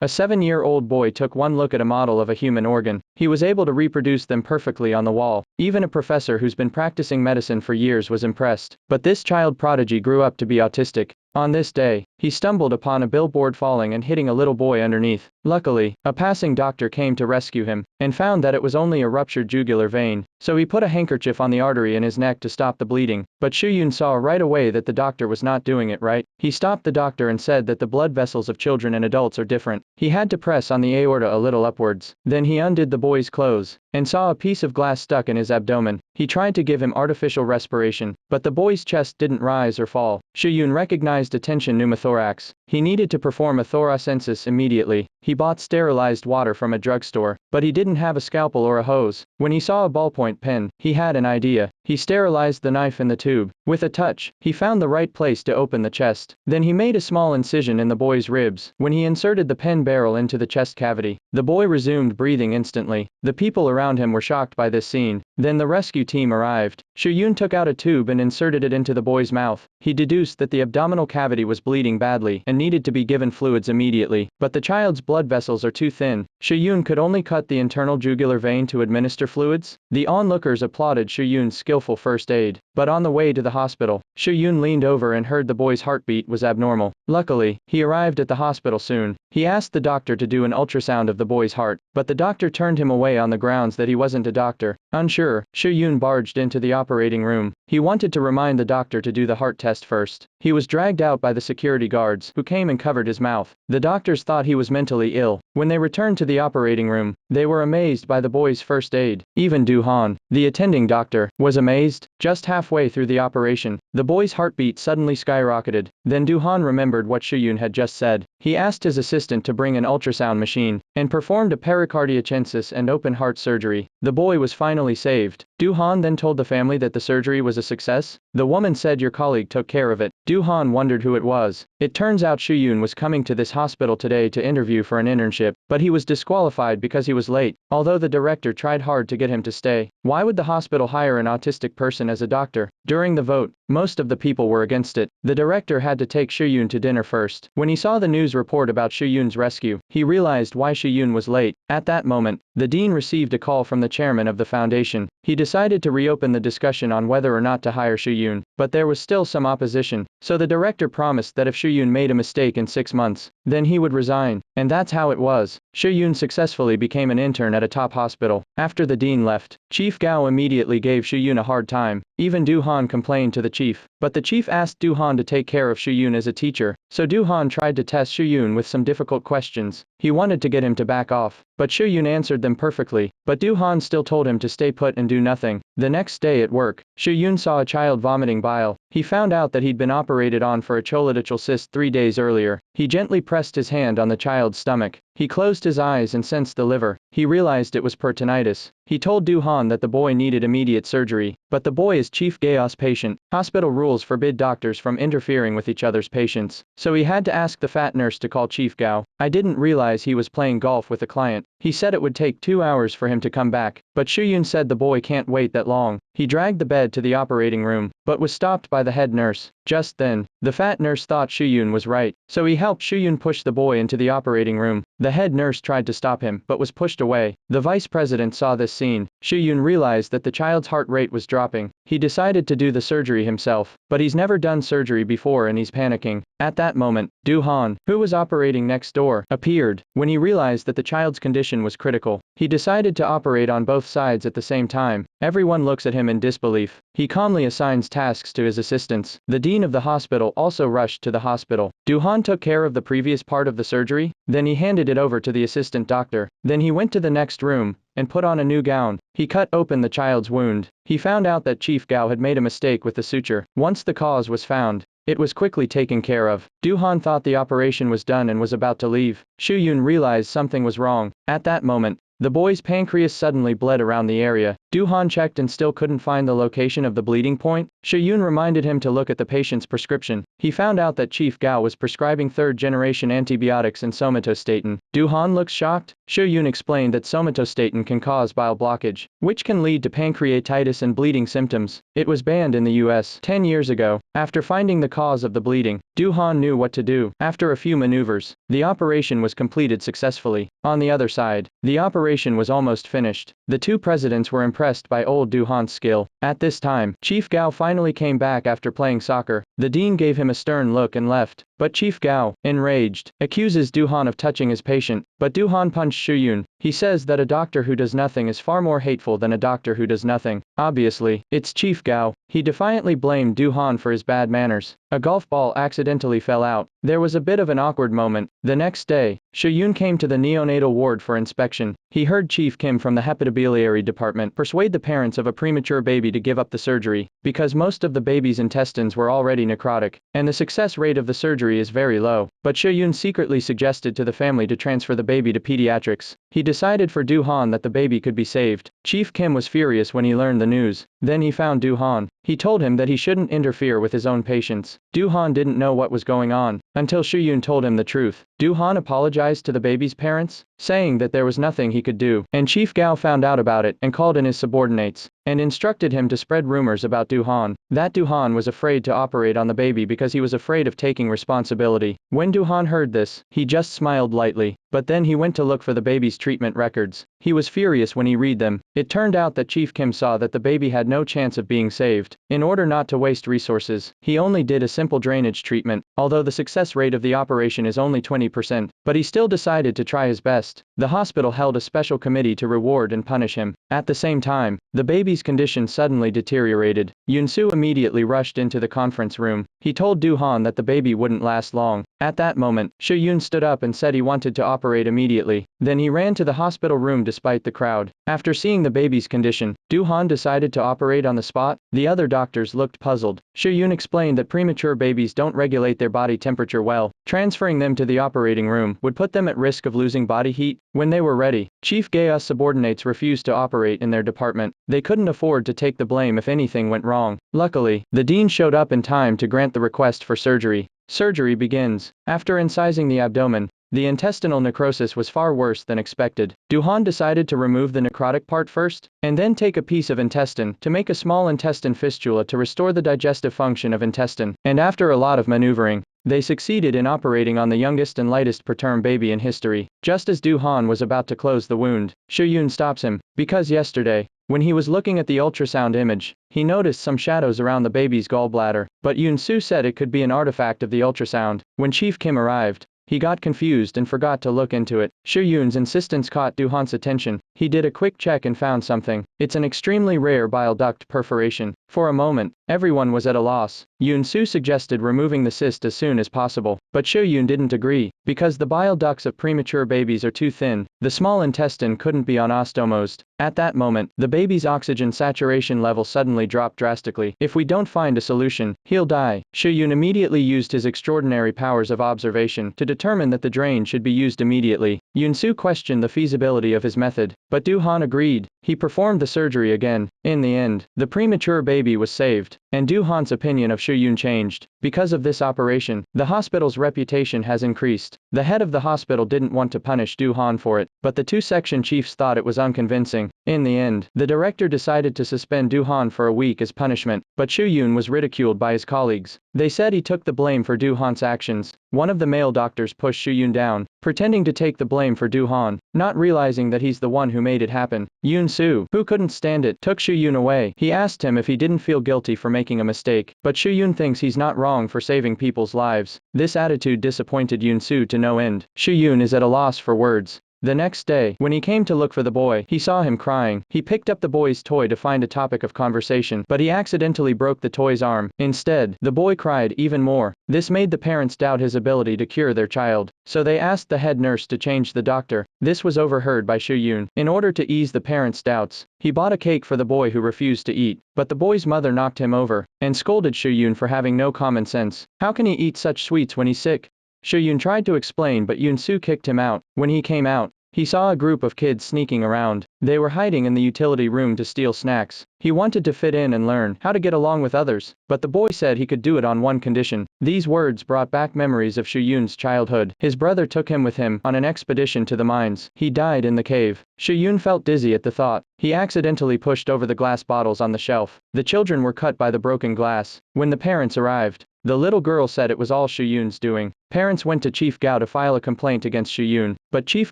A 7-year-old boy took one look at a model of a human organ. He was able to reproduce them perfectly on the wall. Even a professor who's been practicing medicine for years was impressed. But this child prodigy grew up to be autistic. On this day, he stumbled upon a billboard falling and hitting a little boy underneath. Luckily, a passing doctor came to rescue him, and found that it was only a ruptured jugular vein, so he put a handkerchief on the artery in his neck to stop the bleeding. But Shuyun saw right away that the doctor was not doing it right. He stopped the doctor and said that the blood vessels of children and adults are different. He had to press on the aorta a little upwards. Then he undid the boy's clothes, and saw a piece of glass stuck in his abdomen. He tried to give him artificial respiration, but the boy's chest didn't rise or fall. Shuyun recognized a tension pneumothorax. He needed to perform a thoracensis immediately. He bought sterilized water from a drugstore, but he didn't have a scalpel or a hose. When he saw a ballpoint pen, he had an idea. He sterilized the knife in the tube. With a touch, he found the right place to open the chest. Then he made a small incision in the boy's ribs. When he inserted the pen barrel into the chest cavity, the boy resumed breathing instantly. The people around him were shocked by this scene. Then the rescue team arrived. Shuyun took out a tube and inserted it into the boy's mouth. He deduced that the abdominal cavity was bleeding badly and needed to be given fluids immediately. But the child's blood vessels are too thin. Shuyun could only cut the internal jugular vein to administer fluids. The onlookers applauded Shuyun's skillful first aid. But on the way to the hospital, Shuyun leaned over and heard the boy's heartbeat was abnormal. Luckily, he arrived at the hospital soon. He asked the doctor to do an ultrasound of the boy's heart, but the doctor turned him away on the grounds that he wasn't a doctor. Unsure, Shuyun barged into the operating room. He wanted to remind the doctor to do the heart test first. He was dragged out by the security guards, who came and covered his mouth. The doctors thought he was mentally ill. When they returned to the operating room, they were amazed by the boy's first aid. Even Du-han, the attending doctor, was amazed. Just halfway through the operation, the boy's heartbeat suddenly skyrocketed. Then Du-han remembered what Shuyun had just said. He asked his assistant to bring an ultrasound machine, and performed a pericardiocensis and open heart surgery. The boy was finally saved. Du-han then told the family that the surgery was a success. The woman said your colleague took care of it. Du-han wondered who it was. It turns out Shuyun was coming to this hospital today to interview for an internship, but he was disqualified because he was late, although the director tried hard to get him to stay. Why would the hospital hire an autistic person as a doctor? During the vote, most of the people were against it. The director had to take Shuyun to dinner first. When he saw the news report about Shuyun's rescue, he realized why Shuyun was late. At that moment, the dean received a call from the chairman of the foundation. He decided to reopen the discussion on whether or not to hire Shuyun, but there was still some opposition, so the director promised that if Shuyun made a mistake in 6 months, then he would resign. And that's how it was. Shuyun successfully became an intern at a top hospital. After the dean left, Chief Gao immediately gave Shuyun a hard time. Even Du-han complained to the chief, but the chief asked Du-han to take care of Shuyun as a teacher, so Du-han tried to test Shuyun with some difficult questions. He wanted to get him to back off, but Shuyun answered them perfectly, but Du-han still told him to stay put and do nothing. The next day at work, Shuyun saw a child vomiting bile. He found out that he'd been operated on for a choledital cyst 3 days earlier. He gently pressed his hand on the child's stomach. He closed his eyes and sensed the liver. He realized it was peritonitis. He told Du-han that the boy needed immediate surgery, but the boy is Chief Gao's patient. Hospital rules forbid doctors from interfering with each other's patients, so he had to ask the fat nurse to call Chief Gao. I didn't realize he was playing golf with a client. He said it would take 2 hours for him to come back, but Shuyun said the boy can't wait that long. He dragged the bed to the operating room, but was stopped by the head nurse. Just then, the fat nurse thought Shuyun was right, so he helped Shuyun push the boy into the operating room. The head nurse tried to stop him, but was pushed away. The vice president saw this scene. Shuyun realized that the child's heart rate was dropping. He decided to do the surgery himself, but he's never done surgery before and he's panicking. At that moment, Du-han, who was operating next door, appeared. When he realized that the child's condition was critical, he decided to operate on both sides at the same time. Everyone looks at him in disbelief. He calmly assigns tasks to his assistants. The dean of the hospital also rushed to the hospital. Du-han took care of the previous part of the surgery, then he handed it over to the assistant doctor. Then he went to the next room and put on a new gown. He cut open the child's wound. He found out that Chief Gao had made a mistake with the suture. Once the cause was found, it was quickly taken care of. Du-han thought the operation was done and was about to leave. Shuyun realized something was wrong. At that moment, the boy's pancreas suddenly bled around the area. Du-han checked and still couldn't find the location of the bleeding point. Shu-yun reminded him to look at the patient's prescription. He found out that Chief Gao was prescribing third-generation antibiotics and somatostatin. Du-han looks shocked. Shu-yun explained that somatostatin can cause bile blockage, which can lead to pancreatitis and bleeding symptoms. It was banned in the US 10 years ago. After finding the cause of the bleeding, Du-han knew what to do. After a few maneuvers, the operation was completed successfully. On the other side, the operation was almost finished. The two presidents were impressed by old Du-han's skill. At this time, Chief Gao finally came back after playing soccer. The dean gave him a stern look and left. But Chief Gao, enraged, accuses Du-han of touching his patient. But Du-han punched Shu-yun. He says that a doctor who does nothing is far more hateful than a doctor who does nothing. Obviously, it's Chief Gao. He defiantly blamed Du-han for his bad manners. A golf ball accidentally fell out. There was a bit of an awkward moment. The next day, Shu-yun came to the neonatal ward for inspection. He heard Chief Kim from the hepatobiliary department persuade the parents of a premature baby to give up the surgery, because most of the baby's intestines were already necrotic, and the success rate of the surgery is very low. But Shu-yun secretly suggested to the family to transfer the baby to pediatrics. He decided for Du-han that the baby could be saved. Chief Kim was furious when he learned the news. Then he found Du-han. He told him that he shouldn't interfere with his own patients. Du-han didn't know what was going on, until Shu-yun told him the truth. Du-han apologized to the baby's parents, saying that there was nothing he could do, and Chief Gao found out about it and called in his subordinates, and instructed him to spread rumors about Du-han. That Du-han was afraid to operate on the baby because he was afraid of taking responsibility. When Du-han heard this, he just smiled lightly, but then he went to look for the baby's treatment records. He was furious when he read them. It turned out that Chief Kim saw that the baby had no chance of being saved. In order not to waste resources, he only did a simple drainage treatment, although the success rate of the operation is only 20%, but he still decided to try his best. The hospital held a special committee to reward and punish him. At the same time, the baby's condition suddenly deteriorated. Yun-soo immediately rushed into the conference room. He told Du-han that the baby wouldn't last long. At that moment, Shu-yun stood up and said he wanted to operate immediately. Then he ran to the hospital room despite the crowd. After seeing the baby's condition, Du-han decided to operate on the spot. The other doctors looked puzzled. Shu-yun explained that premature babies don't regulate their body temperature well. Transferring them to the operating room would put them at risk of losing body heat. When they were ready, Chief Gao's subordinates refused to operate in their department. They couldn't afford to take the blame if anything went wrong. Luckily, the dean showed up in time to grant the request for surgery. Surgery begins. After incising the abdomen, the intestinal necrosis was far worse than expected. Du-han decided to remove the necrotic part first, and then take a piece of intestine to make a small intestine fistula to restore the digestive function of intestine. And after a lot of maneuvering, they succeeded in operating on the youngest and lightest preterm baby in history. Just as Du-han was about to close the wound, Shu-yun stops him, because yesterday, when he was looking at the ultrasound image, he noticed some shadows around the baby's gallbladder, but Yun-soo said it could be an artifact of the ultrasound. When Chief Kim arrived, he got confused and forgot to look into it. Shu-yun's insistence caught Du-han's attention. He did a quick check and found something. It's an extremely rare bile duct perforation. For a moment, everyone was at a loss. Yun-soo suggested removing the cyst as soon as possible, but Shu-yun didn't agree, because the bile ducts of premature babies are too thin. The small intestine couldn't be anastomosed. At that moment, the baby's oxygen saturation level suddenly dropped drastically. If we don't find a solution, he'll die. Shu-yun immediately used his extraordinary powers of observation to determine that the drain should be used immediately. Yun-soo questioned the feasibility of his method, but Du-han agreed. He performed the surgery again. In the end, the premature baby was saved, and Du-han's opinion of Shu-yun changed. Because of this operation, the hospital's reputation has increased. The head of the hospital didn't want to punish Du-han for it, but the two section chiefs thought it was unconvincing. In the end, the director decided to suspend Du-han for a week as punishment, but Shu-yun was ridiculed by his colleagues. They said he took the blame for Du-han's actions. One of the male doctors pushed Shu-yun down, pretending to take the blame for Du-han, not realizing that he's the one who made it happen. Yun-soo, who couldn't stand it, took Shu-yun away. He asked him if he didn't feel guilty for making a mistake, but Shu-yun thinks he's not wrong for saving people's lives. This attitude disappointed Yun-soo to no end. Shu-yun is at a loss for words. The next day, when he came to look for the boy, he saw him crying. He picked up the boy's toy to find a topic of conversation, but he accidentally broke the toy's arm. Instead, the boy cried even more. This made the parents doubt his ability to cure their child, so they asked the head nurse to change the doctor. This was overheard by Shu-yun. In order to ease the parents' doubts, he bought a cake for the boy who refused to eat, but the boy's mother knocked him over, and scolded Shu-yun for having no common sense. How can he eat such sweets when he's sick? Shu-yun tried to explain, but Yun-soo kicked him out. When he came out, he saw a group of kids sneaking around. They were hiding in the utility room to steal snacks. He wanted to fit in and learn how to get along with others, but the boy said he could do it on one condition. These words brought back memories of Shuyun's childhood. His brother took him with him on an expedition to the mines. He died in the cave. Shuyun felt dizzy at the thought. He accidentally pushed over the glass bottles on the shelf. The children were cut by the broken glass. When the parents arrived, the little girl said it was all Shuyun's doing. Parents went to Chief Gao to file a complaint against Shuyun, but Chief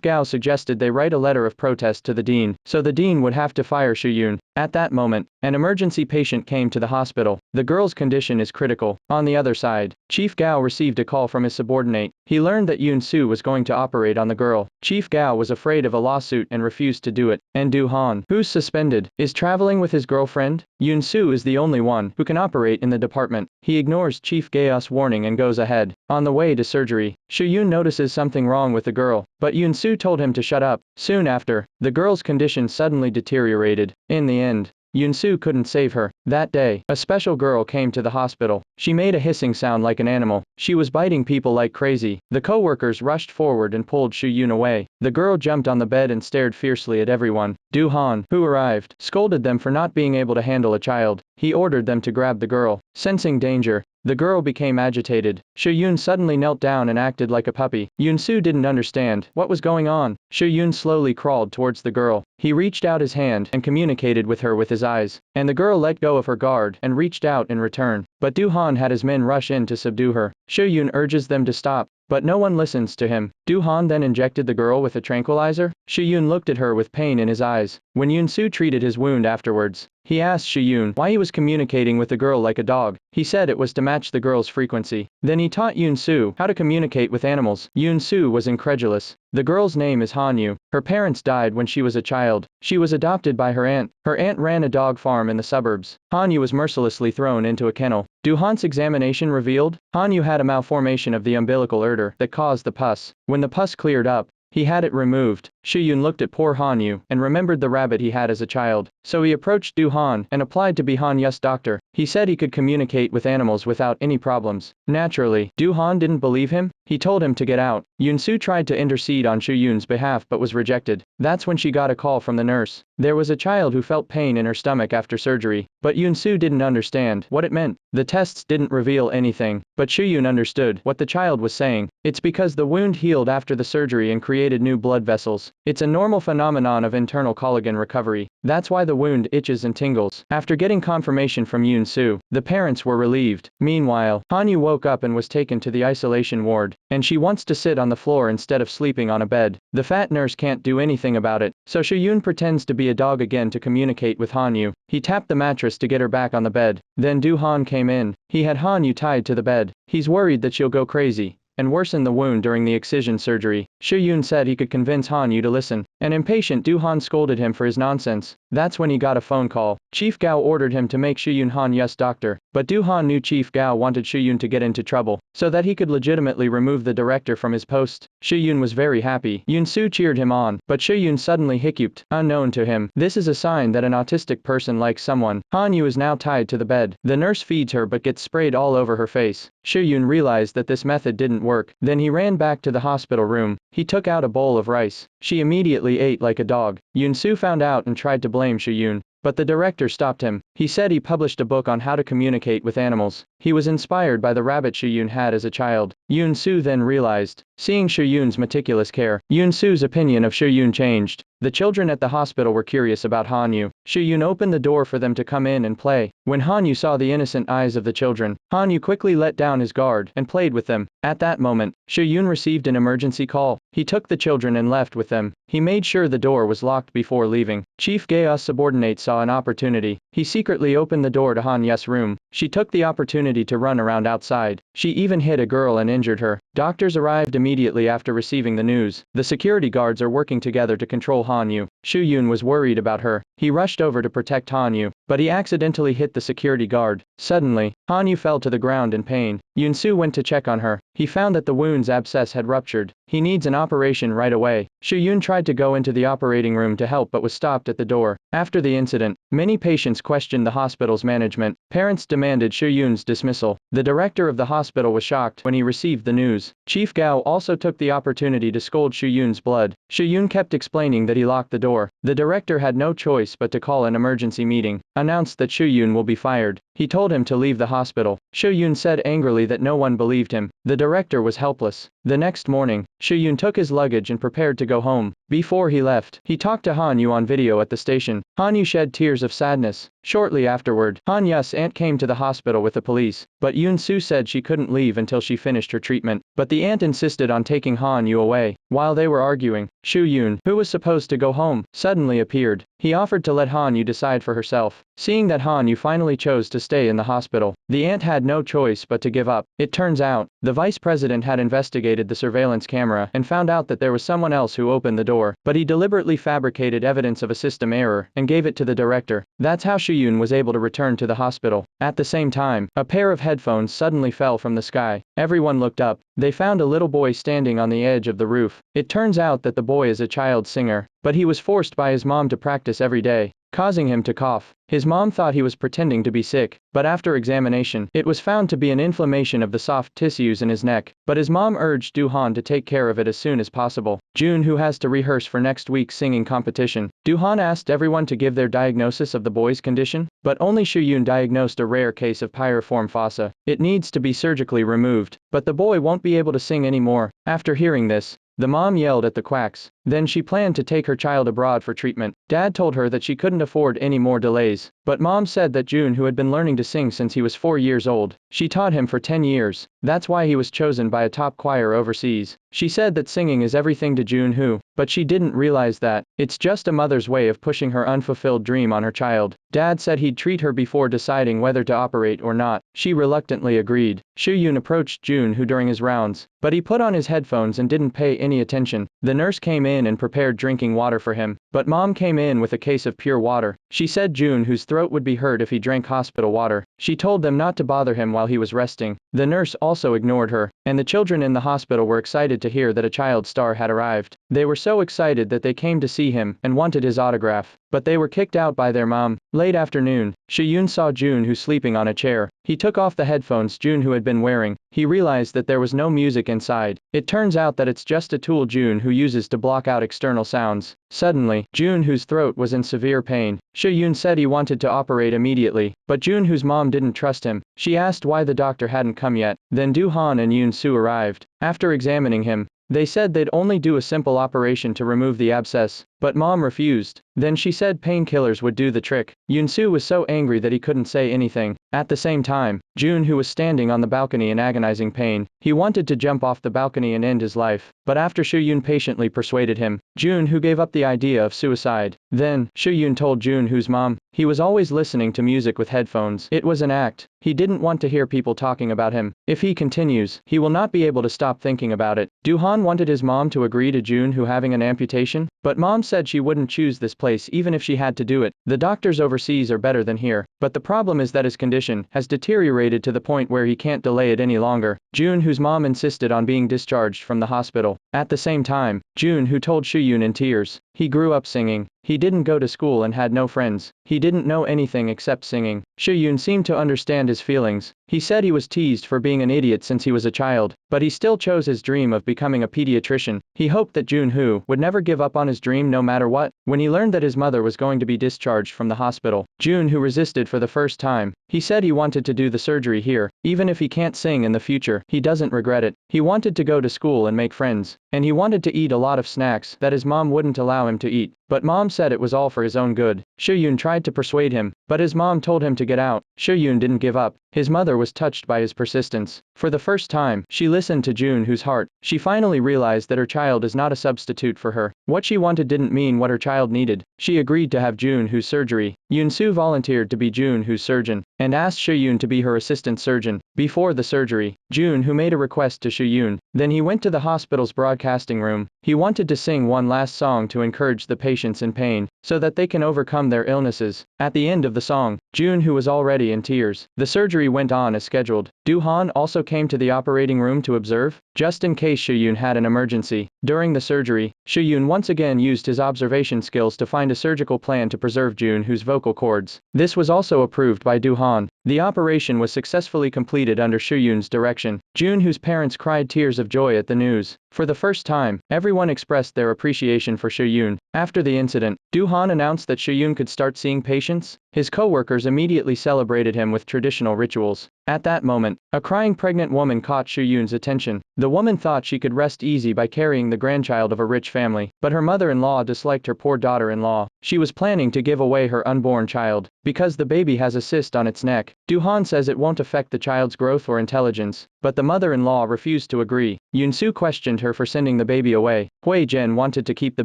Gao suggested they write a letter of protest to the dean, so the dean would have to fire Shuyun. At that moment, an emergency patient came to the hospital. The girl's condition is critical. On the other side, Chief Gao received a call from his subordinate. He learned that Yun Su was going to operate on the girl. Chief Gao was afraid of a lawsuit and refused to do it. And Du Han, who's suspended, is traveling with his girlfriend. Yun Su is the only one who can operate in the department. He ignores Chief Gao's warning and goes ahead. On the way to surgery, Shuyun notices something wrong with the girl, but Yun Su told him to shut up. Soon after, the girl's condition suddenly deteriorated. In the end, Yun Su couldn't save her. That day, a special girl came to the hospital. She made a hissing sound like an animal. She was biting people like crazy. The co-workers rushed forward and pulled Shuyun away. The girl jumped on the bed and stared fiercely at everyone. Du Han, who arrived, scolded them for not being able to handle a child. He ordered them to grab the girl. Sensing danger, the girl became agitated. Shuyun suddenly knelt down and acted like a puppy. Yun Su didn't understand what was going on. Shuyun slowly crawled towards the girl. He reached out his hand and communicated with her with his eyes, and the girl let go of her guard and reached out in return. But Du Han had his men rush in to subdue her. Shuyun urges them to stop, but no one listens to him. Du Han then injected the girl with a tranquilizer. Shuyun looked at her with pain in his eyes. When Yun Su treated his wound afterwards, he asked Shuyun why he was communicating with the girl like a dog. He said it was to match the girl's frequency. Then he taught Yun Su how to communicate with animals. Yun Su was incredulous. The girl's name is Hanu. Her parents died when she was a child. She was adopted by her aunt. Her aunt ran a dog farm in the suburbs. Hanu was mercilessly thrown into a kennel. Du Han's examination revealed Hanu had a malformation of the umbilical ureter that caused the pus. When the pus cleared up, he had it removed. Shuyun looked at poor Hanu and remembered the rabbit he had as a child. So he approached Du Han and applied to be Hanyu's doctor. He said he could communicate with animals without any problems. Naturally, Du Han didn't believe him. He told him to get out. Yun Su tried to intercede on Shuyun's behalf but was rejected. That's when she got a call from the nurse. There was a child who felt pain in her stomach after surgery, but Yun Su didn't understand what it meant. The tests didn't reveal anything, but Shuyun understood what the child was saying. It's because the wound healed after the surgery and created new blood vessels. It's a normal phenomenon of internal collagen recovery. That's why the wound itches and tingles. After getting confirmation from Yun Su, the parents were relieved. Meanwhile, Hanu woke up and was taken to the isolation ward, and she wants to sit on the floor instead of sleeping on a bed. The fat nurse can't do anything about it, so Shuyun pretends to be a dog again to communicate with Hanu. He tapped the mattress to get her back on the bed. Then Du Han came in. He had Hanu tied to the bed. He's worried that she'll go crazy and worsen the wound during the excision surgery. Shuyun said he could convince Hanu to listen. An impatient Du Han scolded him for his nonsense. That's when he got a phone call. Chief Gao ordered him to make Shuyun Hanyu's doctor, but Du Han knew Chief Gao wanted Shuyun to get into trouble, so that he could legitimately remove the director from his post. Shuyun was very happy. Yun Su cheered him on, but Shuyun suddenly hiccuped. Unknown to him, this is a sign that an autistic person likes someone. Hanu is now tied to the bed. The nurse feeds her but gets sprayed all over her face. Shuyun realized that this method didn't work. Then he ran back to the hospital room. He took out a bowl of rice. She immediately ate like a dog. Yun Su found out and tried to blame Shuyun, but the director stopped him. He said he published a book on how to communicate with animals. He was inspired by the rabbit Shuyun had as a child. Yun Su then realized, seeing Shuyun's meticulous care, Yun Su's opinion of Shuyun changed. The children at the hospital were curious about Hanu. Shuyun opened the door for them to come in and play. When Hanu saw the innocent eyes of the children, Hanu quickly let down his guard and played with them. At that moment, Shuyun received an emergency call. He took the children and left with them. He made sure the door was locked before leaving. Chief Gao's subordinate saw an opportunity. He secretly opened the door to Hanyu's room. She took the opportunity to run around outside. She even hit a girl and injured her. Doctors arrived immediately after receiving the news. The security guards are working together to control Hanu. Shuyun was worried about her. He rushed over to protect Hanu, but he accidentally hit the security guard. Suddenly, Hanu fell to the ground in pain. Yoon-soo went to check on her. He found that the wound's abscess had ruptured. He needs an operation right away. Soo-yoon tried to go into the operating room to help but was stopped at the door. After the incident, many patients questioned the hospital's management. Parents demanded Soo-yoon's dismissal. The director of the hospital was shocked when he received the news. Chief Gao also took the opportunity to scold Soo-yoon's blood. Soo-yoon kept explaining that he locked the door. The director had no choice but to call an emergency meeting, announced that Soo-yoon will be fired. He told him to leave the hospital. Soo-yoon said angrily that no one believed him. The director was helpless. The next morning, Soo-yoon took his luggage and prepared to go home. Before he left, he talked to Hanu on video at the station. Hanu shed tears of sadness. Shortly afterward, Hanu's aunt came to the hospital with the police, but Yoon-soo said she couldn't leave until she finished her treatment. But the aunt insisted on taking Hanu away. While they were arguing, Soo-yoon, who was supposed to go home, suddenly appeared. He offered to let Hanu decide for herself. Seeing that Hanu finally chose to stay in the hospital, the aunt had no choice but to give up. It turns out, the vice president had investigated the surveillance camera and found out that there was someone else who opened the door, but he deliberately fabricated evidence of a system error and gave it to the director. That's how Soo-yoon was able to return to the hospital. At the same time, a pair of headphones suddenly fell from the sky. Everyone looked up. They found a little boy standing on the edge of the roof. It turns out that the boy is a child singer, but he was forced by his mom to practice every day, causing him to cough. His mom thought he was pretending to be sick, but after examination, it was found to be an inflammation of the soft tissues in his neck. But his mom urged Do-han to take care of it as soon as possible. June, who has to rehearse for next week's singing competition, Do-han asked everyone to give their diagnosis of the boy's condition, but only Soo-yoon diagnosed a rare case of piriform fossa. It needs to be surgically removed, but the boy won't be able to sing anymore. After hearing this, the mom yelled at the quacks. Then she planned to take her child abroad for treatment. Dad told her that she couldn't afford any more delays, but mom said that June, who had been learning to sing since he was 4 years old, she taught him for 10 years. That's why he was chosen by a top choir overseas. She said that singing is everything to June, who, but she didn't realize that it's just a mother's way of pushing her unfulfilled dream on her child. Dad said he'd treat her before deciding whether to operate or not. She reluctantly agreed. Soo-yoon approached June, who during his rounds, but he put on his headphones and didn't pay any attention. The nurse came in and prepared drinking water for him, but mom came in with a case of pure water. She said June, whose throat would be hurt if he drank hospital water. She told them not to bother him while he was resting. The nurse also ignored her, and the children in the hospital were excited to hear that a child star had arrived. They were so excited that they came to see him and wanted his autograph, but they were kicked out by their mom. Late afternoon, Soo-yoon saw June, who sleeping on a chair. He took off the headphones June, who had been wearing. He realized that there was no music inside. It turns out that it's just a tool June who uses to block out external sounds. Suddenly, June, whose throat was in severe pain. Soo-yoon said he wanted to operate immediately, but June, whose mom didn't trust him. She asked why the doctor hadn't come yet. Then Do-han and Yoon-soo arrived. After examining him, they said they'd only do a simple operation to remove the abscess, but mom refused. Then she said painkillers would do the trick. Yoon-soo was so angry that he couldn't say anything. At the same time, June, who was standing on the balcony in agonizing pain, he wanted to jump off the balcony and end his life, but after Soo-yoon patiently persuaded him, June, who gave up the idea of suicide. Then, Soo-yoon told June, whose mom, he was always listening to music with headphones. It was an act. He didn't want to hear people talking about him. If he continues, he will not be able to stop thinking about it. Do-han wanted his mom to agree to June, who having an amputation, but mom said she wouldn't choose this place even if she had to do it. The doctors overseas are better than here, but the problem is that his condition has deteriorated to the point where he can't delay it any longer. June, whose mom insisted on being discharged from the hospital. At the same time, June, who told Soo-yoon in tears, he grew up singing. He didn't go to school and had no friends. He didn't know anything except singing. Soo-yoon seemed to understand his feelings. He said he was teased for being an idiot since he was a child, but he still chose his dream of becoming a pediatrician. He hoped that June-hoo would never give up on his dream no matter what. When he learned that his mother was going to be discharged from the hospital, June-hoo resisted for the first time. He said he wanted to do the surgery here. Even if he can't sing in the future, he doesn't regret it. He wanted to go to school and make friends, and he wanted to eat a lot of snacks that his mom wouldn't allow him to eat. But mom said it was all for his own good. Soo-yoon tried to persuade him, but his mom told him to get out. Soo-yoon didn't give up. His mother was touched by his persistence. For the first time, she listened to June-hoo's heart. She finally realized that her child is not a substitute for her. What she wanted didn't mean what her child needed. She agreed to have June-hoo's surgery. Yoon-soo volunteered to be June-hoo's surgeon, and asked Soo-yoon to be her assistant surgeon. Before the surgery, June-hoo made a request to Soo-yoon. Then he went to the hospital's broadcasting room. He wanted to sing one last song to encourage the patients in pain, so that they can overcome their illnesses. At the end of the the song, June, who was already in tears. The surgery went on as scheduled. Do-han also came to the operating room to observe, just in case Soo-yoon had an emergency. During the surgery, Soo-yoon once again used his observation skills to find a surgical plan to preserve June-who's vocal cords. This was also approved by Do-han. The operation was successfully completed under Soo-yoon's direction. June-whose parents cried tears of joy at the news. For the first time, everyone expressed their appreciation for Soo-yoon. After the incident, Do-han announced that Soo-yoon could start seeing patients. His co-workers immediately celebrated him with traditional rituals. At that moment, a crying pregnant woman caught Soo-yoon's attention. The woman thought she could rest easy by carrying the grandchild of a rich family, but her mother-in-law disliked her poor daughter-in-law. She was planning to give away her unborn child, because the baby has a cyst on its neck. Do-han says it won't affect the child's growth or intelligence, but the mother-in-law refused to agree. Yoon-soo questioned her for sending the baby away. Hui-jen wanted to keep the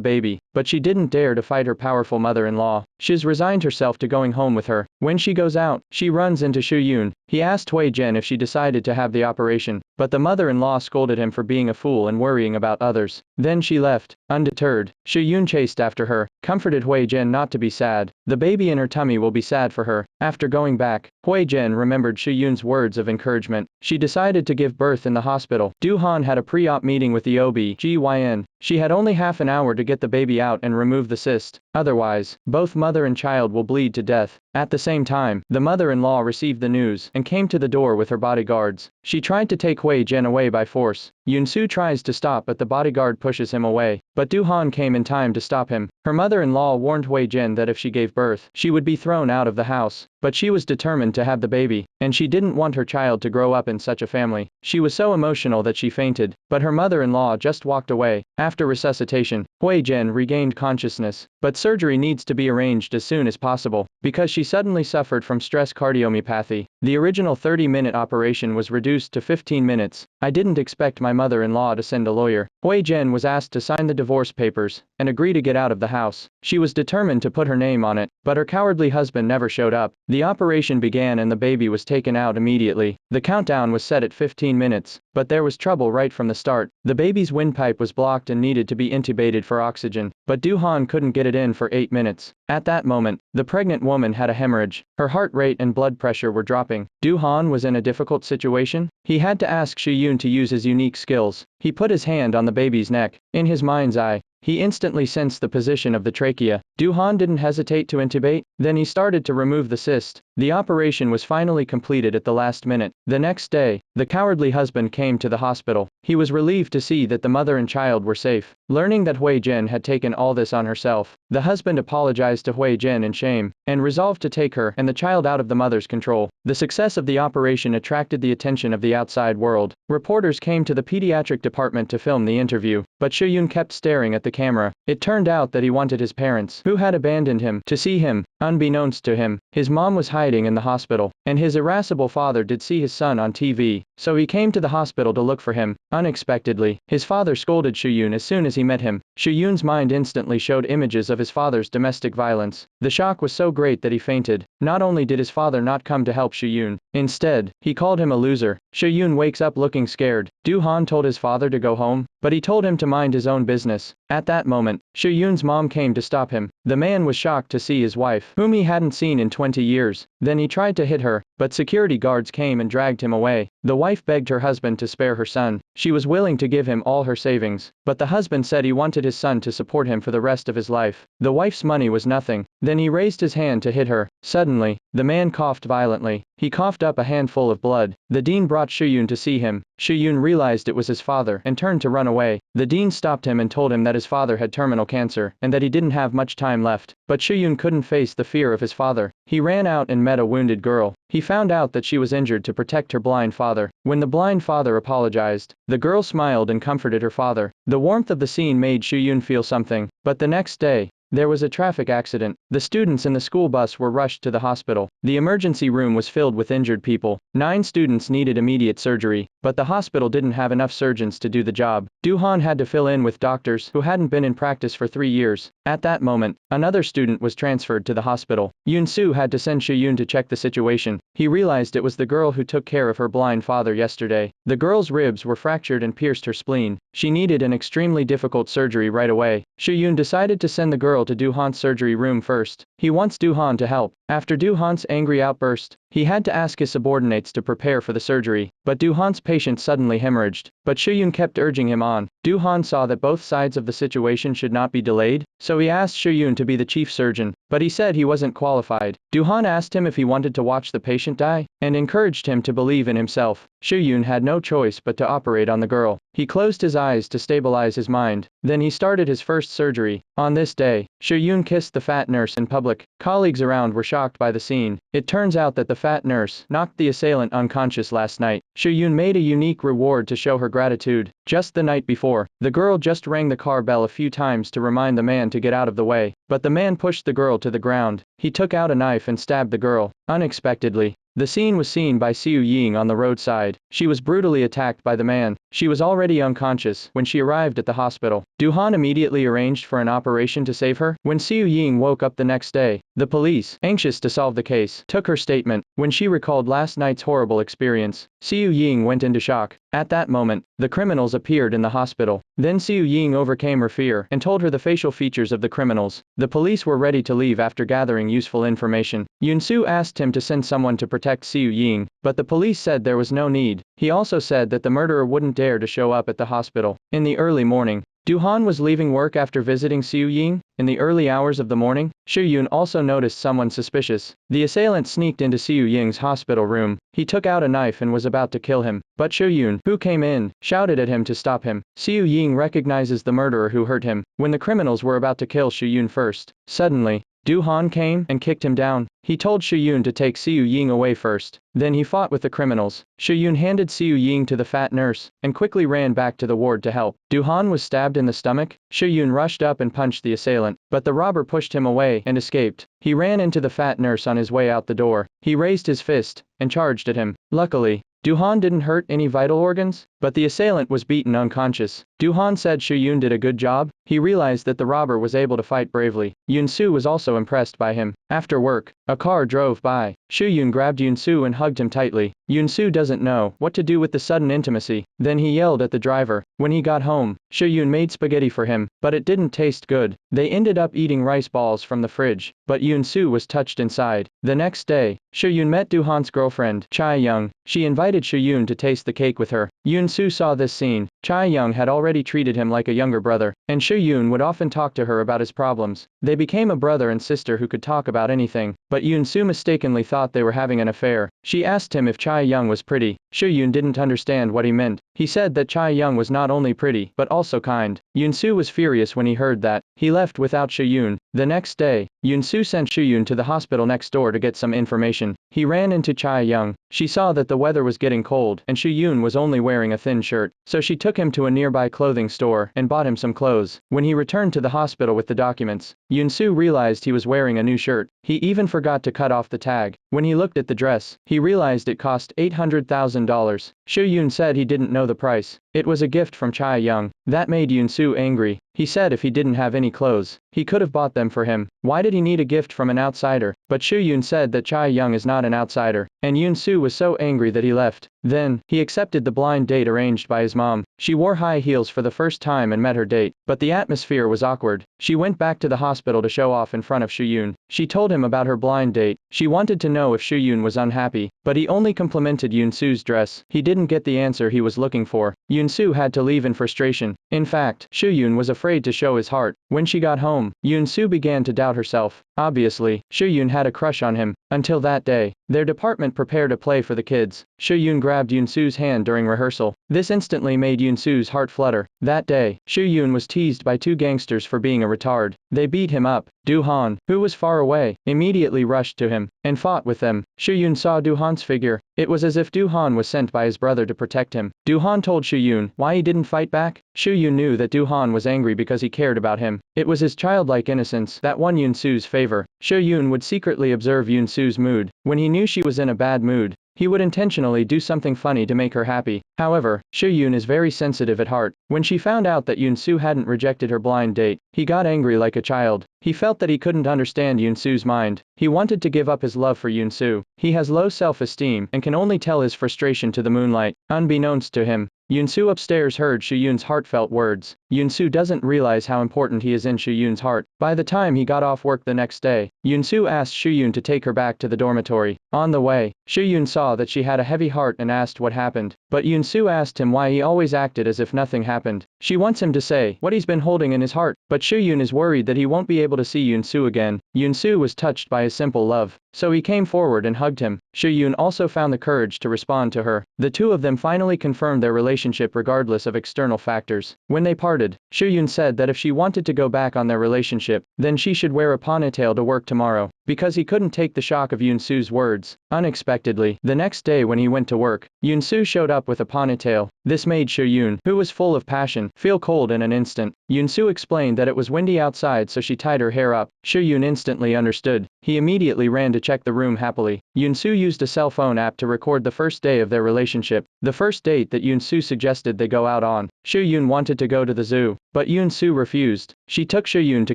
baby, but she didn't dare to fight her powerful mother-in-law. She's resigned herself to going home with her. When she goes out, she runs into Soo-yoon. He asked Hui-jen if she decided to have the operation, but the mother-in-law scolded him for being a fool and worrying about others. Then she left. Undeterred, Soo-yoon chased after her, comforted Hui-jen not to be sad. The baby in her tummy will be sad for her. After going back, Hui-jen remembered Soo-yoon's words of encouragement. She decided to give birth in the hospital. Do-han had a pre-op meeting with the OB/GYN. She had only half an hour to get the baby out and remove the cyst. Otherwise, both mother and child will bleed to death. At the same time, the mother-in-law received the news and came to the door with her bodyguards. She tried to take Hui-jen away by force. Yoon-soo tries to stop, but the bodyguard pushes him away. But Do-han came in time to stop him. Her mother-in-law warned Hui-jen that if she gave birth, she would be thrown out of the house. But she was determined to have the baby, and she didn't want her child to grow up in such a family. She was so emotional that she fainted, but her mother-in-law just walked away. After resuscitation, Hui-jen regained consciousness, but surgery needs to be arranged as soon as possible, because she suddenly suffered from stress cardiomyopathy. The original 30-minute operation was reduced to 15 minutes. I didn't expect my mother-in-law to send a lawyer. Hui-jen was asked to sign the divorce papers and agree to get out of the house. She was determined to put her name on it, but her cowardly husband never showed up. The operation began and the baby was taken out immediately. The countdown was set at 15 minutes, but there was trouble right from the start. The baby's windpipe was blocked and needed to be intubated for oxygen, but Do-han couldn't get it in for 8 minutes. At that moment, the pregnant woman had a hemorrhage. Her heart rate and blood pressure were dropping. Do-han was in a difficult situation. He had to ask Soo-yoon to use his unique skills. He put his hand on the baby's neck. In his mind's eye, he instantly sensed the position of the trachea. Do-han didn't hesitate to intubate. Then he started to remove the cyst. The operation was finally completed at the last minute. The next day, the cowardly husband came to the hospital. He was relieved to see that the mother and child were safe. Learning that Hui-jen had taken all this on herself, the husband apologized to Hui-jen in shame, and resolved to take her and the child out of the mother's control. The success of the operation attracted the attention of the outside world. Reporters came to the pediatric department to film the interview, but Soo-yoon kept staring at the camera. It turned out that he wanted his parents, who had abandoned him, to see him. Unbeknownst to him, his mom was hiding in the hospital, and his irascible father did see his son on TV, so he came to the hospital to look for him. Unexpectedly, his father scolded Soo-yoon as soon as he met him. Soo-yoon's mind instantly showed images of his father's domestic violence. The shock was so great that he fainted. Not only did his father not come to help Soo-yoon, instead, he called him a loser. Soo-yoon wakes up looking scared. Do-han told his father to go home, but he told him to mind his own business. At that moment, Soo-yoon's mom came to stop him. The man was shocked to see his wife, whom he hadn't seen in 20 years. Then he tried to hit her, but security guards came and dragged him away. The wife begged her husband to spare her son. She was willing to give him all her savings, but the husband said he wanted his son to support him for the rest of his life. The wife's money was nothing. Then he raised his hand to hit her. Suddenly, the man coughed violently. He coughed up a handful of blood. The dean brought Soo-yoon to see him. Soo-yoon realized it was his father and turned to run away. The dean stopped him and told him that his father had terminal cancer and that he didn't have much time left. But Soo-yoon couldn't face the fear of his father. He ran out and met a wounded girl. He found out that she was injured to protect her blind father. When the blind father apologized, the girl smiled and comforted her father. The warmth of the scene made Soo-yoon feel something. But the next day, there was a traffic accident. The students in the school bus were rushed to the hospital. The emergency room was filled with injured people. 9 students needed immediate surgery, but the hospital didn't have enough surgeons to do the job. Do-han had to fill in with doctors who hadn't been in practice for 3 years. At that moment, another student was transferred to the hospital. Yoon-soo had to send Soo-yoon to check the situation. He realized it was the girl who took care of her blind father yesterday. The girl's ribs were fractured and pierced her spleen. She needed an extremely difficult surgery right away. Soo-yoon decided to send the girl girl to Du-han's surgery room first. He wants Du-han to help. After Du-han's angry outburst, he had to ask his subordinates to prepare for the surgery, but Du-han's patient suddenly hemorrhaged. But Soo-yoon kept urging him on. Du-han saw that both sides of the situation should not be delayed, so he asked Soo-yoon to be the chief surgeon, but he said he wasn't qualified. Du-han asked him if he wanted to watch the patient die, and encouraged him to believe in himself. Soo-yoon had no choice but to operate on the girl. He closed his eyes to stabilize his mind. Then he started his first surgery. On this day, Soo-yoon kissed the fat nurse in public. Colleagues around were shocked by the scene. It turns out that the fat nurse knocked the assailant unconscious last night. Soo-yoon made a unique reward to show her gratitude. Just the night before, the girl just rang the car bell a few times to remind the man to get out of the way, but the man pushed the girl to the ground. He took out a knife and stabbed the girl. Unexpectedly, the scene was seen by Soo-yoon on the roadside. She was brutally attacked by the man. She was already unconscious when she arrived at the hospital. Du-han immediately arranged for an operation to save her. When Soo-yoon woke up the next day, the police, anxious to solve the case, took her statement. When she recalled last night's horrible experience, Soo-yoon went into shock. At that moment, the criminals appeared in the hospital. Then Soo-yoon overcame her fear and told her the facial features of the criminals. The police were ready to leave after gathering useful information. Yoon-soo asked him to send someone to protect Soo-yoon, but the police said there was no need. He also said that the murderer wouldn't dare to show up at the hospital. In the early morning, Du-han was leaving work after visiting Soo-yoon. In the early hours of the morning, Soo-yoon also noticed someone suspicious. The assailant sneaked into Soo-yoon's hospital room. He took out a knife and was about to kill him, but Soo-yoon, who came in, shouted at him to stop him. Soo-yoon recognizes the murderer who hurt him. When the criminals were about to kill Soo-yoon first, suddenly, Du-han came and kicked him down. He told Soo-yoon to take Soo-yoon away first. Then he fought with the criminals. Soo-yoon handed Soo-yoon to the fat nurse, and quickly ran back to the ward to help. Du-han was stabbed in the stomach. Soo-yoon rushed up and punched the assailant, but the robber pushed him away and escaped. He ran into the fat nurse on his way out the door. He raised his fist and charged at him. Luckily, Du-han didn't hurt any vital organs, but the assailant was beaten unconscious. Du-han said Soo-yoon did a good job. He realized that the robber was able to fight bravely. Yoon-soo was also impressed by him. After work, a car drove by. Soo-yoon grabbed Yoon-soo and hugged him tightly. Yoon-soo doesn't know what to do with the sudden intimacy. Then he yelled at the driver. When he got home, Soo-yoon made spaghetti for him, but it didn't taste good. They ended up eating rice balls from the fridge, but Yoon-soo was touched inside. The next day, Soo-yoon met Du-han's girlfriend, Chae-young. She invited Soo-yoon to taste the cake with her. Yoon-soo saw this scene. Chae-young had already treated him like a younger brother, and Soo-yoon would often talk to her about his problems. They became a brother and sister who could talk about anything, but Yoon-soo mistakenly thought they were having an affair. She asked him if Chae-young was pretty. Soo-yoon didn't understand what he meant. He said that Chae-young was not only pretty, but also kind. Yoon-soo was furious when he heard that. He left without Soo-yoon. The next day, Yoon-soo sent Soo-yoon to the hospital next door to get some information. He ran into Chae-young. She saw that the weather was getting cold and Soo-yoon was only wearing a thin shirt, so she took him to a nearby clothing store and bought him some clothes. When he returned to the hospital with the documents, Yoon-soo realized he was wearing a new shirt. He even forgot to cut off the tag. When he looked at the dress, he realized it cost $800,000. Soo-yoon said he didn't know the price. It was a gift from Chae-young. That made Yoon-soo angry. He said if he didn't have any clothes, he could have bought them for him. Why did he need a gift from an outsider? But Soo-yoon said that Chae-young is not an outsider, and Yoon-soo was so angry that he left. Then, he accepted the blind date arranged by his mom. She wore high heels for the first time and met her date, but the atmosphere was awkward. She went back to the hospital to show off in front of Soo-yoon. She told him about her blind date. She wanted to know if Soo-yoon was unhappy, but he only complimented Yoon-soo's dress. He didn't get the answer he was looking for. Yoon-soo had to leave in frustration. In fact, Soo-yoon was afraid to show his heart. When she got home, Yoon-soo began to doubt herself. Obviously, Soo-yoon had a crush on him. Until that day, their department prepared a play for the kids. Soo-yoon grabbed Yoon-soo's hand during rehearsal. This instantly made Yoon-soo's heart flutter. That day, Soo-yoon was teased by two gangsters for being a retard. They beat him up. Du-han, who was far away, immediately rushed to him and fought with them. Soo-yoon saw Du-han's figure. It was as if Du-han was sent by his brother to protect him. Du-han told Soo-yoon why he didn't fight back. Soo-yoon knew that Du-han was angry because he cared about him. It was his childlike innocence that won Yoon-soo's favor. Soo-yoon would secretly observe Yoon-soo's mood. When he knew she was in a bad mood, he would intentionally do something funny to make her happy. However, Soo-yoon is very sensitive at heart. When she found out that Yoon-soo hadn't rejected her blind date, he got angry like a child. He felt that he couldn't understand Yoon-soo's mind. He wanted to give up his love for Yoon-soo. He has low self-esteem and can only tell his frustration to the moonlight. Unbeknownst to him, Yoon-soo upstairs heard Soo-yoon's heartfelt words. Yoon-soo doesn't realize how important he is in Soo-yoon's heart. By the time he got off work the next day, Yoon-soo asked Soo-yoon to take her back to the dormitory. On the way, Soo-yoon saw that she had a heavy heart and asked what happened. But Yoon-soo asked him why he always acted as if nothing happened. She wants him to say what he's been holding in his heart, but Soo-yoon is worried that he won't be able to see Yoon-soo again. Yoon-soo was touched by his simple love, so he came forward and hugged him. Soo-yoon also found the courage to respond to her. The two of them finally confirmed their relationship regardless of external factors. When they parted, Soo-yoon said that if she wanted to go back on their relationship, then she should wear a ponytail to work tomorrow, because he couldn't take the shock of Yoon-soo's words. Unexpectedly, the next day when he went to work, Yoon-soo showed up with a ponytail. This made Soo-yoon, who was full of passion, feel cold in an instant. Yoon-soo explained that it was windy outside, so she tied her hair up. Soo-yoon instantly understood. He immediately ran to check the room happily. Yoon-soo used a cell phone app to record the first day of their relationship, the first date that Yoon-soo suggested they go out on. Soo-yoon wanted to go to the zoo, but Yoon-soo refused. She took Soo-yoon to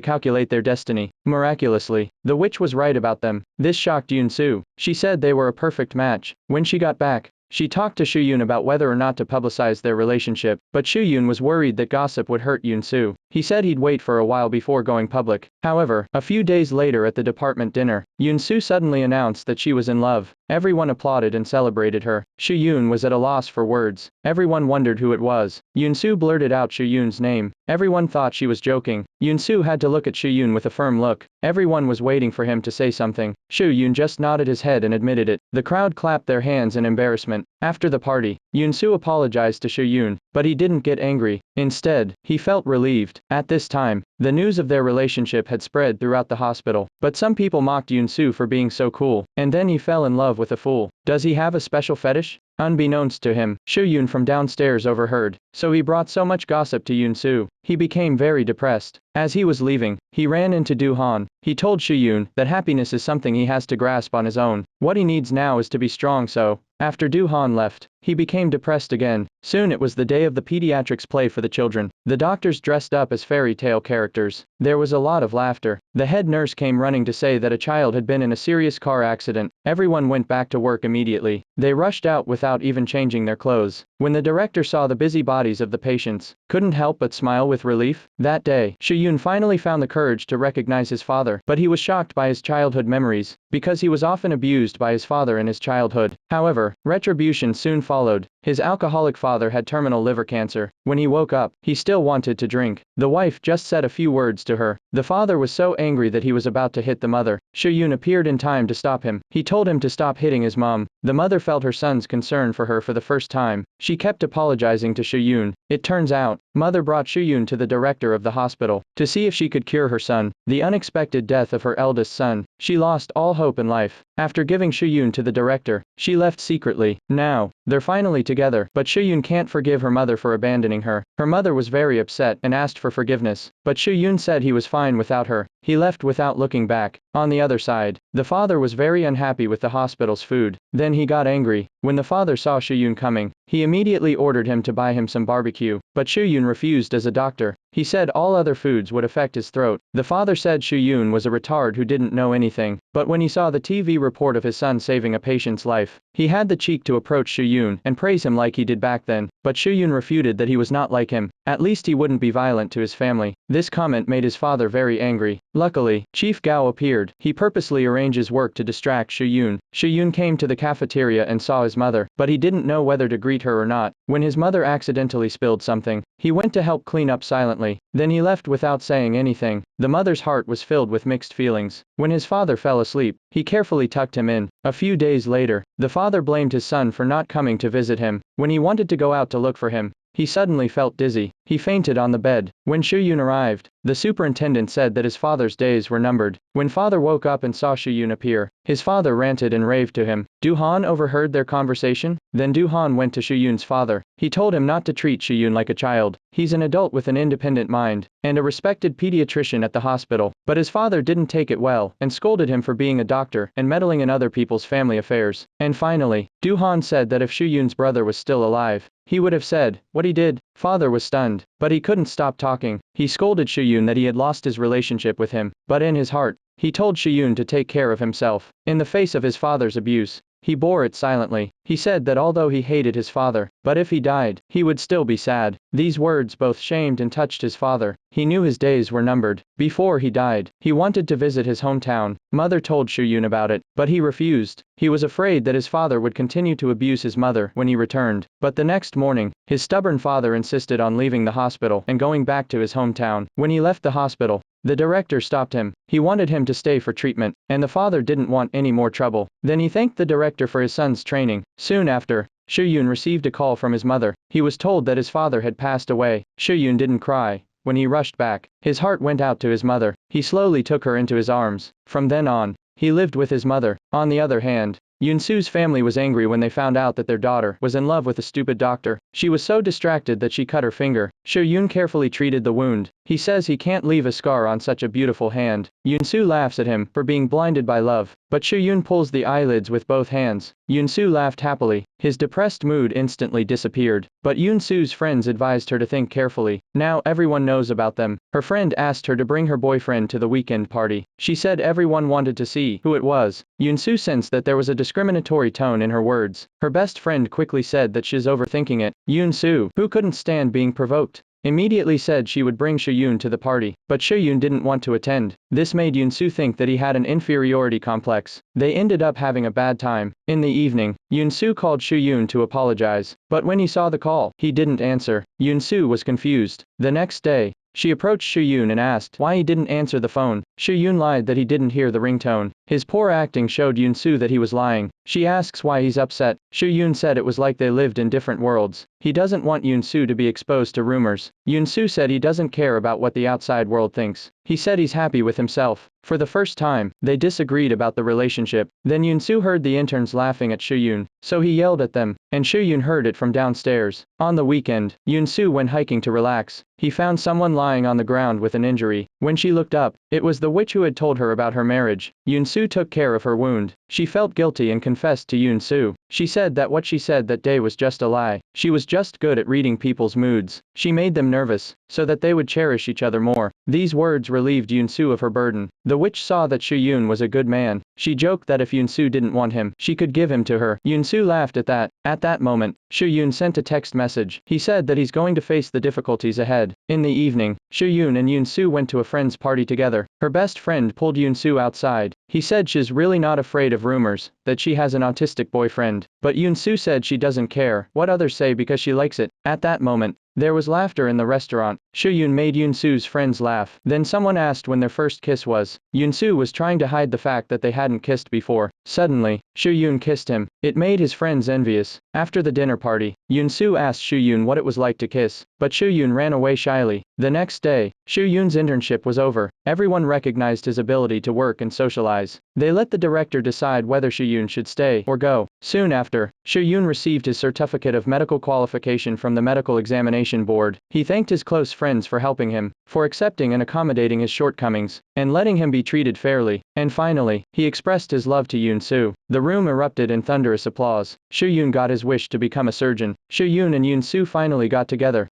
calculate their destiny. Miraculously, the witch was right about them. This shocked Yoon-soo. She said they were a perfect match. When she got back, she talked to Soo-yoon about whether or not to publicize their relationship, but Soo-yoon was worried that gossip would hurt Yoon-soo. He said he'd wait for a while before going public. However, a few days later at the department dinner, Yoon-soo suddenly announced that she was in love. Everyone applauded and celebrated her. Soo-yoon was at a loss for words. Everyone wondered who it was. Yoon-soo blurted out Soo-yoon's name. Everyone thought she was joking. Yoon-soo had to look at Soo-yoon with a firm look. Everyone was waiting for him to say something. Soo-yoon just nodded his head and admitted it. The crowd clapped their hands in embarrassment. After the party, Yoon-soo apologized to Soo-yoon, but he didn't get angry. Instead, he felt relieved. At this time, the news of their relationship had spread throughout the hospital, but some people mocked Yoon-soo for being so cool. And then he fell in love with a fool. Does he have a special fetish? Unbeknownst to him, Soo-yoon from downstairs overheard, so he brought so much gossip to Yoon-soo. He became very depressed. As he was leaving, he ran into Do-han. He told Soo-yoon that happiness is something he has to grasp on his own. What he needs now is to be strong, so after Do-han left, he became depressed again. Soon it was the day of the pediatrics play for the children. The doctors dressed up as fairy tale characters. There was a lot of laughter. The head nurse came running to say that a child had been in a serious car accident. Everyone went back to work immediately. They rushed out without even changing their clothes. When the director saw the busy bodies of the patients, couldn't help but smile with relief. That day, Soo-yoon finally found the courage to recognize his father, but he was shocked by his childhood memories, because he was often abused by his father in his childhood. However, retribution soon followed. His alcoholic father had terminal liver cancer. When he woke up, he still wanted to drink. The wife just said a few words to her. The father was so angry that he was about to hit the mother. Soo-yoon appeared in time to stop him. He told him to stop hitting his mom. The mother felt her son's concern for her for the first time. She kept apologizing to Soo-yoon. It turns out, mother brought Soo-yoon to the director of the hospital to see if she could cure her son. The unexpected death of her eldest son. She lost all hope in life. After giving Soo-yoon to the director, she left secretly. Now, they're finally together, but Soo-yoon can't forgive her mother for abandoning her. Her mother was very upset and asked for forgiveness, but Soo-yoon said he was fine without her. He left without looking back. On the other side, the father was very unhappy with the hospital's food. Then he got angry. When the father saw Soo-yoon coming, he immediately ordered him to buy him some barbecue, but Soo-yoon refused as a doctor. He said all other foods would affect his throat. The father said Soo-yoon was a retard who didn't know anything, but when he saw the TV report of his son saving a patient's life, he had the cheek to approach Soo-yoon and praise him like he did back then, but Soo-yoon refuted that he was not like him. At least he wouldn't be violent to his family. This comment made his father very angry. Luckily, Chief Gao appeared. He purposely arranges work to distract Soo-yoon. Soo-yoon came to the cafeteria and saw his mother, but he didn't know whether to greet her or not. When his mother accidentally spilled something, he went to help clean up silently. Then he left without saying anything. The mother's heart was filled with mixed feelings. When his father fell asleep, he carefully tucked him in. A few days later, the father blamed his son for not coming to visit him. When he wanted to go out to look for him, he suddenly felt dizzy. He fainted on the bed. When Soo-yoon arrived, the superintendent said that his father's days were numbered. When father woke up and saw Soo-yoon appear, his father ranted and raved to him. Do-han overheard their conversation. Then Do-han went to Soo-yoon's father. He told him not to treat Soo-yoon like a child. He's an adult with an independent mind, and a respected pediatrician at the hospital. But his father didn't take it well, and scolded him for being a doctor and meddling in other people's family affairs. And finally, Do-han said that if Soo-yoon's brother was still alive, he would have said what he did. Father was stunned, but he couldn't stop talking. He scolded Soo-yoon that he had lost his relationship with him, but in his heart, he told Soo-yoon to take care of himself. In the face of his father's abuse, he bore it silently. He said that although he hated his father, but if he died, he would still be sad. These words both shamed and touched his father. He knew his days were numbered. Before he died, he wanted to visit his hometown. Mother told Shuyun about it, but he refused. He was afraid that his father would continue to abuse his mother when he returned. But the next morning, his stubborn father insisted on leaving the hospital and going back to his hometown. When he left the hospital, the director stopped him. He wanted him to stay for treatment, and the father didn't want any more trouble. Then he thanked the director for his son's training. Soon after, Shuyun received a call from his mother. He was told that his father had passed away. Shuyun didn't cry. When he rushed back, his heart went out to his mother. He slowly took her into his arms. From then on, he lived with his mother. On the other hand, Yunsu's family was angry when they found out that their daughter was in love with a stupid doctor. She was so distracted that she cut her finger. Shuyun carefully treated the wound. He says he can't leave a scar on such a beautiful hand. Yunsu laughs at him for being blinded by love, but Shuyun pulls the eyelids with both hands. Yunsu laughed happily. His depressed mood instantly disappeared, but Yunsu's friends advised her to think carefully. Now everyone knows about them. Her friend asked her to bring her boyfriend to the weekend party. She said everyone wanted to see who it was. Yunsu sensed that there was a discriminatory tone in her words. Her best friend quickly said that she's overthinking it. Yunsu, who couldn't stand being provoked, immediately said she would bring Shuyun to the party, but Shuyun didn't want to attend. This made Yunsu think that he had an inferiority complex. They ended up having a bad time. In the evening, Yunsu called Shuyun to apologize, but when he saw the call, he didn't answer. Yunsu was confused. The next day, she approached Shuyun and asked why he didn't answer the phone. Shuyun lied that he didn't hear the ringtone. His poor acting showed Yunsu that he was lying. She asks why he's upset. Shuyun said it was like they lived in different worlds. He doesn't want Yunsu to be exposed to rumors. Yunsu said he doesn't care about what the outside world thinks. He said he's happy with himself. For the first time, they disagreed about the relationship. Then Yunsu heard the interns laughing at Shuyun, so he yelled at them, and Shuyun heard it from downstairs. On the weekend, Yunsu went hiking to relax. He found someone lying on the ground with an injury. When she looked up, it was the witch who had told her about her marriage. Yunsu took care of her wound. She felt guilty and confessed to Yunsu. She said that what she said that day was just a lie. She was just good at reading people's moods. She made them nervous, so that they would cherish each other more. These words relieved Yunsu of her burden. The witch saw that Shuyun was a good man. She joked that if Yunsu didn't want him, she could give him to her. Yunsu laughed at that. At that moment, Shuyun sent a text message. He said that he's going to face the difficulties ahead. In the evening, Shuyun and Yunsu went to a friend's party together. Her best friend pulled Yunsu outside. He said she's really not afraid of rumors, that she has an autistic boyfriend. But Yunsu said she doesn't care what others say because she likes it. At that moment, there was laughter in the restaurant. Shuyun made Yunsu's friends laugh. Then someone asked when their first kiss was. Yunsu was trying to hide the fact that they hadn't kissed before. Suddenly, Shuyun kissed him. It made his friends envious. After the dinner party, Yunsu asked Shuyun what it was like to kiss, but Shuyun ran away shyly. The next day, Shuyun's internship was over. Everyone recognized his ability to work and socialize. They let the director decide whether Shuyun should stay or go. Soon after, Shuyun received his certificate of medical qualification from the medical examination board. He thanked his close friends for helping him, for accepting and accommodating his shortcomings, and letting him be treated fairly. And finally, he expressed his love to Yunsu. The room erupted in thunderous applause. Shuyun got his wish to become a surgeon. Shuyun and Yunsu finally got together.